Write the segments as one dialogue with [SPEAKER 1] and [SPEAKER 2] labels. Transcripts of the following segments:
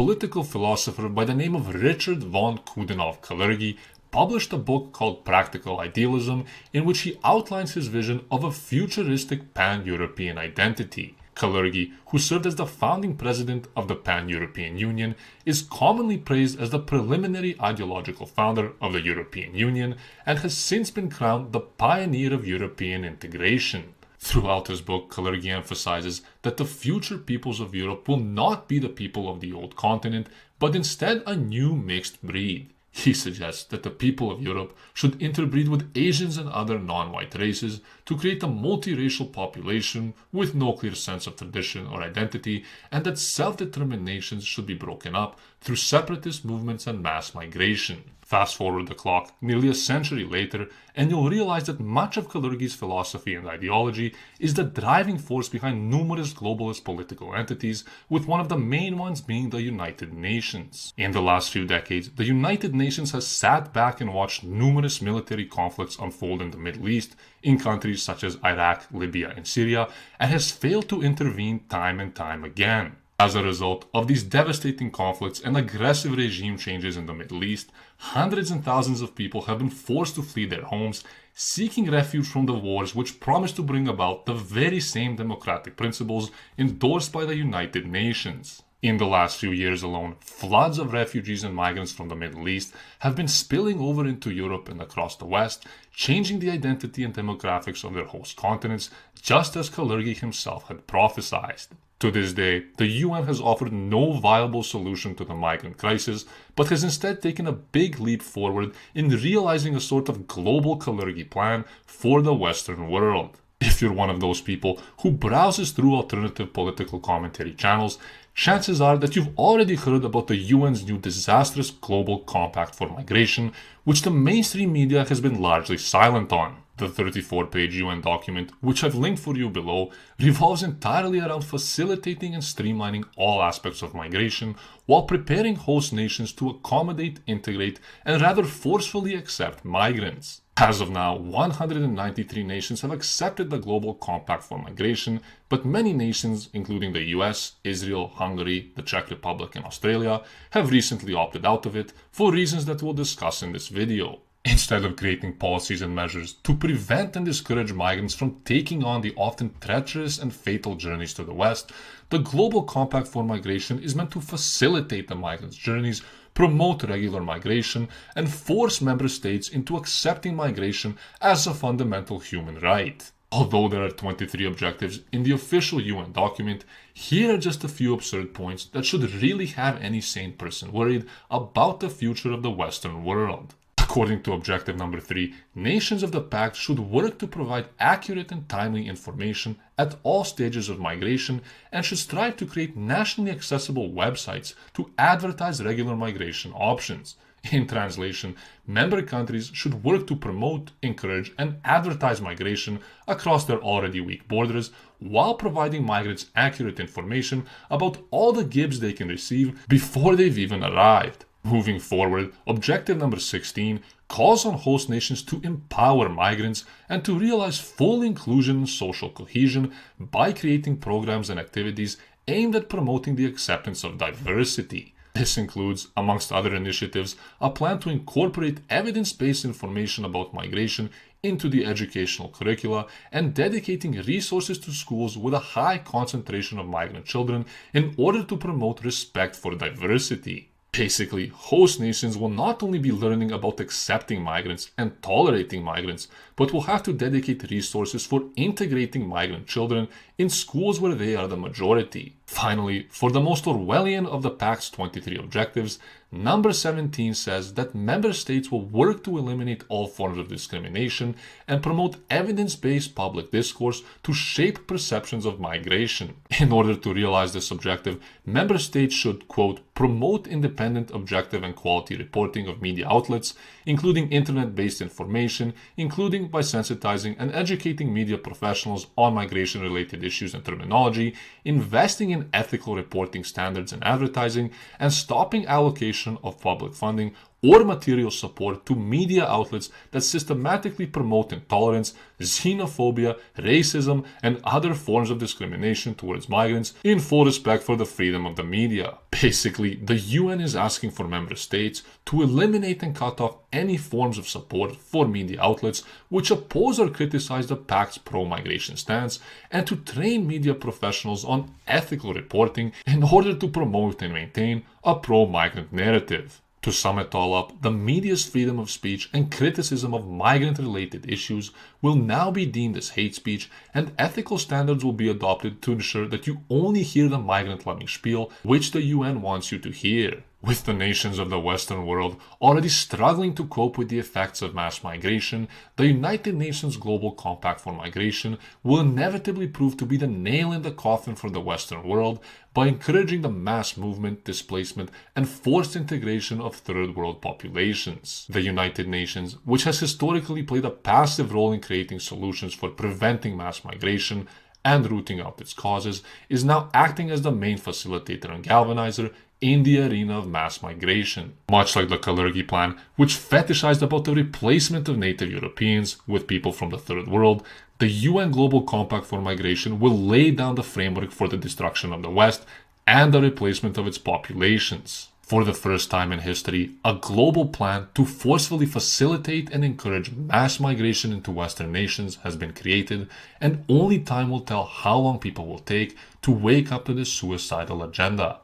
[SPEAKER 1] political philosopher by the name of Richard von Coudenhove-Kalergi published a book called Practical Idealism, in which he outlines his vision of a futuristic pan-European identity. Kalergi, who served as the founding president of the Pan-European Union, is commonly praised as the preliminary ideological founder of the European Union and has since been crowned the pioneer of European integration. Throughout his book, Kalergi emphasizes that the future peoples of Europe will not be the people of the old continent, but instead a new mixed breed. He suggests that the people of Europe should interbreed with Asians and other non-white races to create a multiracial population with no clear sense of tradition or identity, and that self-determinations should be broken up through separatist movements and mass migration. Fast forward the clock nearly a century later, and you'll realize that much of Kalergi's philosophy and ideology is the driving force behind numerous globalist political entities, with one of the main ones being the United Nations. In the last few decades, the United Nations has sat back and watched numerous military conflicts unfold in the Middle East, in countries such as Iraq, Libya, and Syria, and has failed to intervene time and time again. As a result of these devastating conflicts and aggressive regime changes in the Middle East, hundreds and thousands of people have been forced to flee their homes, seeking refuge from the wars which promise to bring about the very same democratic principles endorsed by the United Nations. In the last few years alone, floods of refugees and migrants from the Middle East have been spilling over into Europe and across the West, changing the identity and demographics of their host continents, just as Kalergi himself had prophesied. To this day, the UN has offered no viable solution to the migrant crisis, but has instead taken a big leap forward in realizing a sort of global Kalergi plan for the Western world. If you're one of those people who browses through alternative political commentary channels, chances are that you've already heard about the UN's new disastrous global compact for migration, which the mainstream media has been largely silent on. The 34-page UN document, which I've linked for you below, revolves entirely around facilitating and streamlining all aspects of migration while preparing host nations to accommodate, integrate, and rather forcefully accept migrants. As of now, 193 nations have accepted the Global Compact for Migration, but many nations, including the US, Israel, Hungary, the Czech Republic, and Australia, have recently opted out of it for reasons that we'll discuss in this video. Instead of creating policies and measures to prevent and discourage migrants from taking on the often treacherous and fatal journeys to the West, the Global Compact for Migration is meant to facilitate the migrants' journeys, promote regular migration, and force member states into accepting migration as a fundamental human right. Although there are 23 objectives in the official UN document, here are just a few absurd points that should really have any sane person worried about the future of the Western world. According to objective number 3, nations of the pact should work to provide accurate and timely information at all stages of migration and should strive to create nationally accessible websites to advertise regular migration options. In translation, member countries should work to promote, encourage, and advertise migration across their already weak borders while providing migrants accurate information about all the gifts they can receive before they've even arrived. Moving forward, objective number 16 calls on host nations to empower migrants and to realize full inclusion and social cohesion by creating programs and activities aimed at promoting the acceptance of diversity. This includes, amongst other initiatives, a plan to incorporate evidence-based information about migration into the educational curricula and dedicating resources to schools with a high concentration of migrant children in order to promote respect for diversity. Basically, host nations will not only be learning about accepting migrants and tolerating migrants, but will have to dedicate resources for integrating migrant children in schools where they are the majority. Finally, for the most Orwellian of the Pact's 23 objectives, number 17 says that member states will work to eliminate all forms of discrimination and promote evidence-based public discourse to shape perceptions of migration. In order to realize this objective, member states should, quote, promote independent, objective, and quality reporting of media outlets, including internet-based information, including by sensitizing and educating media professionals on migration-related issues and terminology, investing in ethical reporting standards and advertising, and stopping allocation of public funding or material support to media outlets that systematically promote intolerance, xenophobia, racism, and other forms of discrimination towards migrants in full respect for the freedom of the media. Basically, the UN is asking for member states to eliminate and cut off any forms of support for media outlets which oppose or criticize the Pact's pro-migration stance, and to train media professionals on ethical reporting in order to promote and maintain a pro-migrant narrative. To sum it all up, the media's freedom of speech and criticism of migrant-related issues will now be deemed as hate speech, and ethical standards will be adopted to ensure that you only hear the migrant-loving spiel which the UN wants you to hear. With the nations of the Western world already struggling to cope with the effects of mass migration, the United Nations Global Compact for Migration will inevitably prove to be the nail in the coffin for the Western world by encouraging the mass movement, displacement, and forced integration of third world populations. The United Nations, which has historically played a passive role in creating solutions for preventing mass migration and rooting out its causes, is now acting as the main facilitator and galvanizer in the arena of mass migration. Much like the Kalergi Plan, which fetishized about the replacement of native Europeans with people from the third world, the UN Global Compact for Migration will lay down the framework for the destruction of the West and the replacement of its populations. For the first time in history, a global plan to forcefully facilitate and encourage mass migration into Western nations has been created, and only time will tell how long people will take to wake up to this suicidal agenda.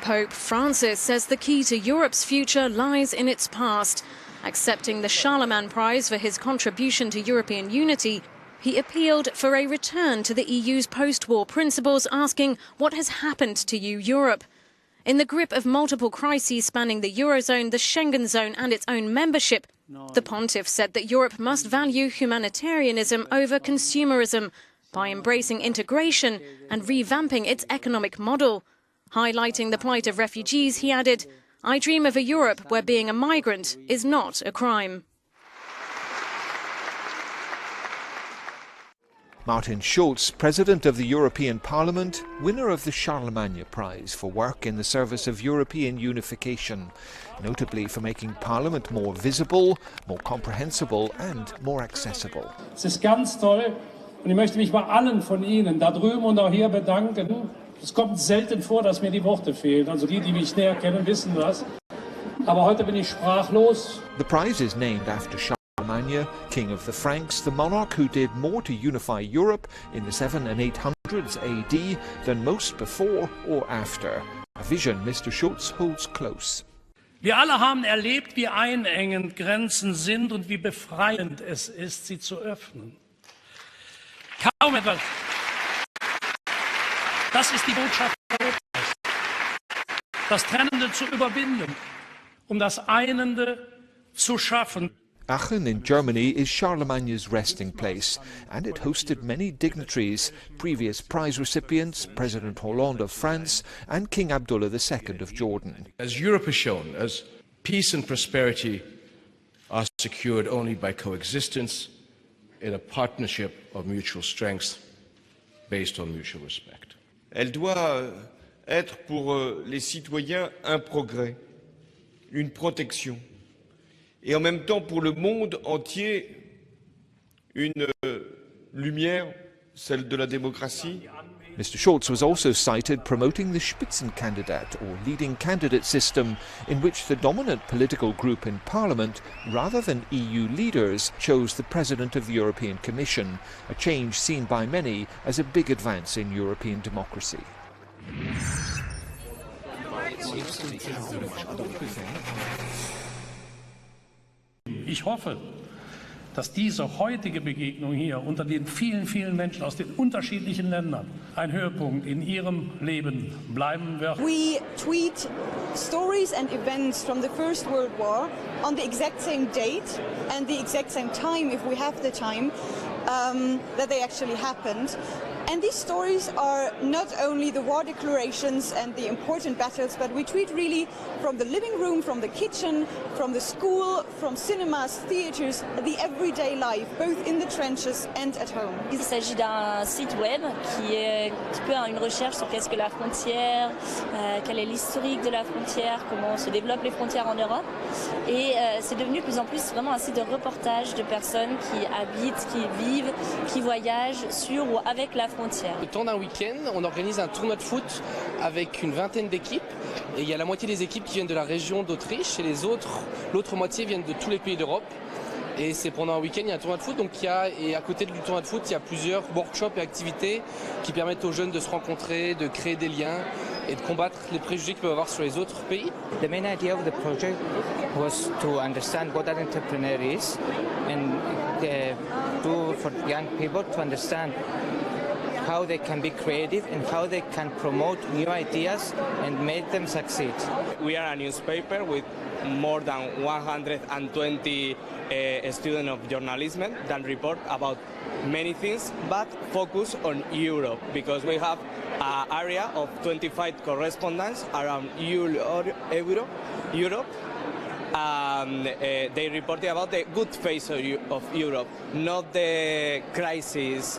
[SPEAKER 2] Pope Francis says the key to Europe's future lies in its past. Accepting the Charlemagne Prize for his contribution to European unity, he appealed for a return to the EU's post-war principles, asking, "What has happened to you, Europe?" In the grip of multiple crises spanning the Eurozone, the Schengen zone and its own membership, the pontiff said that Europe must value humanitarianism over consumerism by embracing integration and revamping its economic model. Highlighting the plight of refugees, he added, "I dream of a Europe where being a migrant is not a crime."
[SPEAKER 3] Martin Schulz, President of the European Parliament, winner of the Charlemagne Prize for work in the service of European unification, notably for making Parliament more visible, more comprehensible and more accessible.
[SPEAKER 4] Es ist ganz toll und ich möchte mich bei allen von Ihnen da drüben und auch hier bedanken. Es kommt selten vor, dass mir die Worte fehlen. Also die mich näher kennen, wissen das. Aber heute bin ich sprachlos.
[SPEAKER 3] The prize is named after Charlemagne, king of the Franks, the monarch who did more to unify Europe in the 700s and 800s AD than most before or after. A vision Mr. Schulz holds close.
[SPEAKER 4] Wir alle haben erlebt, wie einengend Grenzen sind und wie befreiend es ist, sie zu öffnen. Kaum etwas. Das ist die Botschaft Europas. Das Trennende zu überwinden, das Einende zu schaffen.
[SPEAKER 3] Aachen in Germany is Charlemagne's resting place, and it hosted many dignitaries, previous prize recipients, President Hollande of France and King Abdullah II of Jordan.
[SPEAKER 5] As Europe has shown, as peace and prosperity are secured only by coexistence in a partnership of mutual strength based on mutual respect.
[SPEAKER 6] Elle doit être pour les citoyens un progrès, une protection, et en même temps pour le monde entier une lumière, celle de la démocratie.
[SPEAKER 3] Mr. Schulz was also cited promoting the Spitzenkandidat, or leading candidate system, in which the dominant political group in Parliament, rather than EU leaders, chose the President of the European Commission, a change seen by many as a big advance in European democracy.
[SPEAKER 4] Ich hoffe, dass diese heutige Begegnung hier unter den vielen, vielen Menschen aus den unterschiedlichen Ländern ein Höhepunkt in ihrem Leben bleiben wird.
[SPEAKER 7] We tweet stories and events from the First World War on the exact same date and the exact same time if we have the time. that they actually happened. And these stories are not only the war declarations and the important battles, but we treat really from the living room, from the kitchen, from the school, from cinemas, theaters, the everyday life, both in the trenches and at home.
[SPEAKER 8] Il s'agit d'un site web qui peut avoir une recherche sur qu'est-ce que la frontière, quel est l'historique de la frontière, comment se développent les frontières en Europe. Et c'est devenu de plus en plus vraiment un site de reportage de personnes qui habitent, qui vivent, qui voyagent sur ou avec la frontière.
[SPEAKER 9] Le temps d'un week-end, on organise un tournoi de foot avec une vingtaine d'équipes. Et il y a la moitié des équipes qui viennent de la région d'Autriche et l'autre moitié viennent de tous les pays d'Europe. Et c'est pendant un week-end, il y a un tournoi de foot. Et à côté du tournoi de foot, il y a plusieurs workshops et activités qui permettent aux jeunes de se rencontrer, de créer des liens et de combattre les préjugés qu'ils peuvent avoir sur les autres pays.
[SPEAKER 10] The main idea of the project was to understand what an entrepreneur is and for young people to understand how they can be creative and how they can promote new ideas and make them succeed.
[SPEAKER 11] We are a newspaper with more than 120 students of journalism that report about many things, but focus on Europe because we have an area of 25 correspondents around Europe. They reported about the good face of Europe, not the crisis.